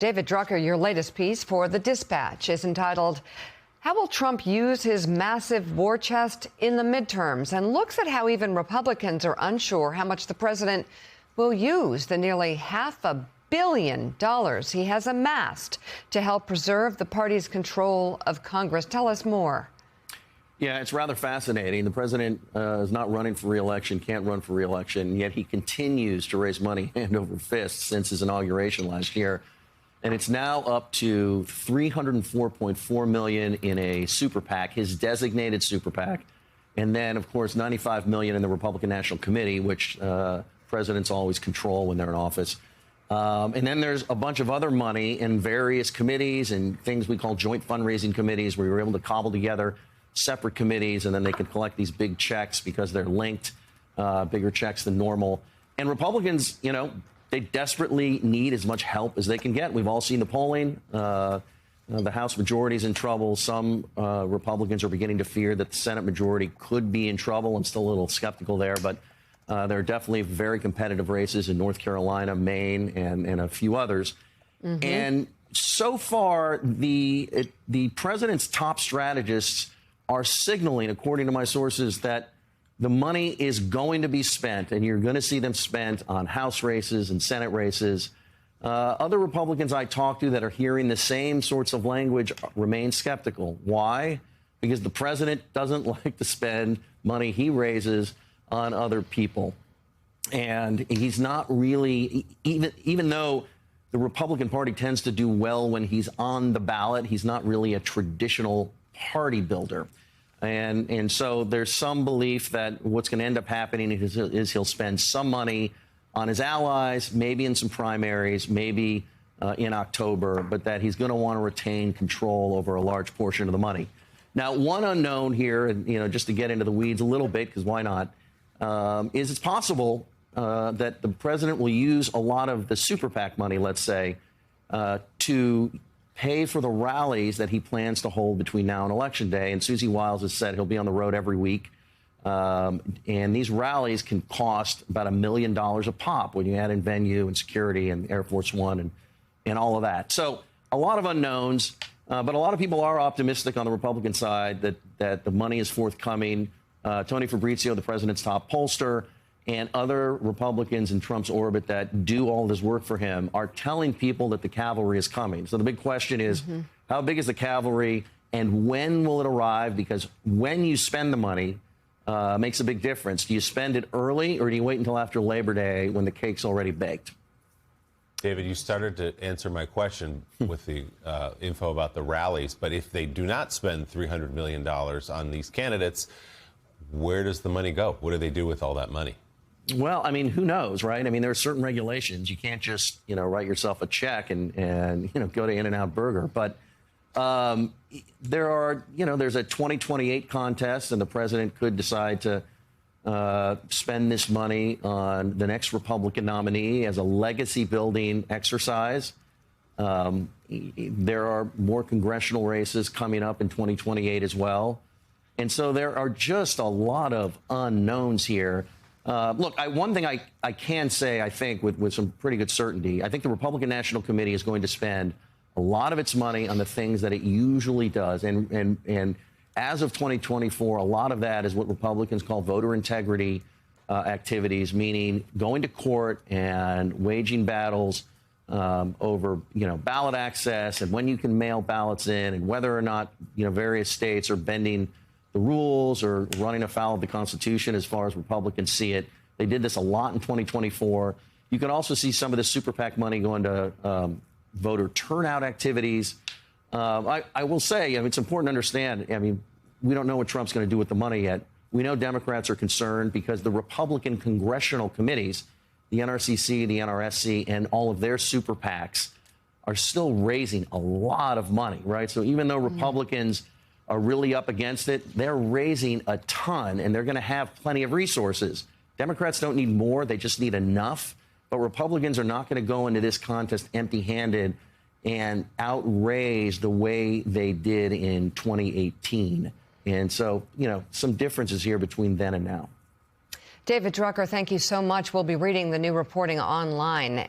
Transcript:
David Drucker, your latest piece for The Dispatch is entitled, "How Will Trump Use His Massive War Chest in the Midterms?" and looks at how even Republicans are unsure how much the president will use the nearly $500 million he has amassed to help preserve the party's control of Congress. Tell us more. Yeah, it's rather fascinating. The president is not running for re-election, can't run for re-election, yet he continues to raise money hand over fist since his inauguration last year. And it's now up to $304.4 million in a super PAC, his designated super PAC. And then, of course, $95 million in the Republican National Committee, which presidents always control when they're in office. And then there's a bunch of other money in various committees and things we call joint fundraising committees, where you're able to cobble together separate committees, and then they can collect these big checks because they're linked, bigger checks than normal. And Republicans, you know, they desperately need as much help as they can get. We've all seen the polling. The House majority is in trouble. Some Republicans are beginning to fear that the Senate majority could be in trouble. I'm still a little skeptical there, but there are definitely very competitive races in North Carolina, Maine, and a few others. Mm-hmm. And so far, the president's top strategists are signaling, according to my sources, that the money is going to be spent, and you're going to see them spent on House races and Senate races. Other Republicans I talk to that are hearing the same sorts of language remain skeptical. Why? Because the president doesn't like to spend money he raises on other people. And he's not really, even though the Republican Party tends to do well when he's on the ballot, he's not really a traditional party builder. And so there's some belief that what's going to end up happening is he'll spend some money on his allies, maybe in some primaries, maybe in October, but that he's going to want to retain control over a large portion of the money. Now, one unknown here, and just to get into the weeds a little bit, because why not, is it's possible that the president will use a lot of the super PAC money, let's say, to pay for the rallies that he plans to hold between now and Election Day. And Susie Wiles has said he'll be on the road every week. And these rallies can cost about $1 million a pop when you add in venue and security and Air Force One and all of that. So a lot of unknowns, but a lot of people are optimistic on the Republican side that the money is forthcoming. Tony Fabrizio, the president's top pollster, and other Republicans in Trump's orbit that do all this work for him are telling people that the cavalry is coming. So the big question is, how big is the cavalry and when will it arrive? Because when you spend the money makes a big difference. Do you spend it early or do you wait until after Labor Day when the cake's already baked? David, you started to answer my question with the info about the rallies. But if they do not spend $300 million on these candidates, where does the money go? What do they do with all that money? Well, I mean, who knows, right? I mean, there are certain regulations. You can't just, write yourself a check and go to In-N-Out Burger. But there are, there's a 2028 contest, and the president could decide to spend this money on the next Republican nominee as a legacy-building exercise. There are more congressional races coming up in 2028 as well. And so there are just a lot of unknowns here. Look, one thing I can say, I think, with some pretty good certainty, I think the Republican National Committee is going to spend a lot of its money on the things that it usually does. And as of 2024, a lot of that is what Republicans call voter integrity activities, meaning going to court and waging battles over, ballot access and when you can mail ballots in and whether or not, various states are bending the rules or running afoul of the Constitution as far as Republicans see it. They did this a lot in 2024. You can also see some of the super PAC money going to voter turnout activities. I will say, it's important to understand, we don't know what Trump's going to do with the money yet. We know Democrats are concerned because the Republican congressional committees, the NRCC, the NRSC, and all of their super PACs are still raising a lot of money, right? So even though Republicans are really up against it, they're raising a ton, and they're going to have plenty of resources. Democrats don't need more. They just need enough. But Republicans are not going to go into this contest empty-handed and outraise the way they did in 2018. And so, some differences here between then and now. David Drucker, thank you so much. We'll be reading the new reporting online.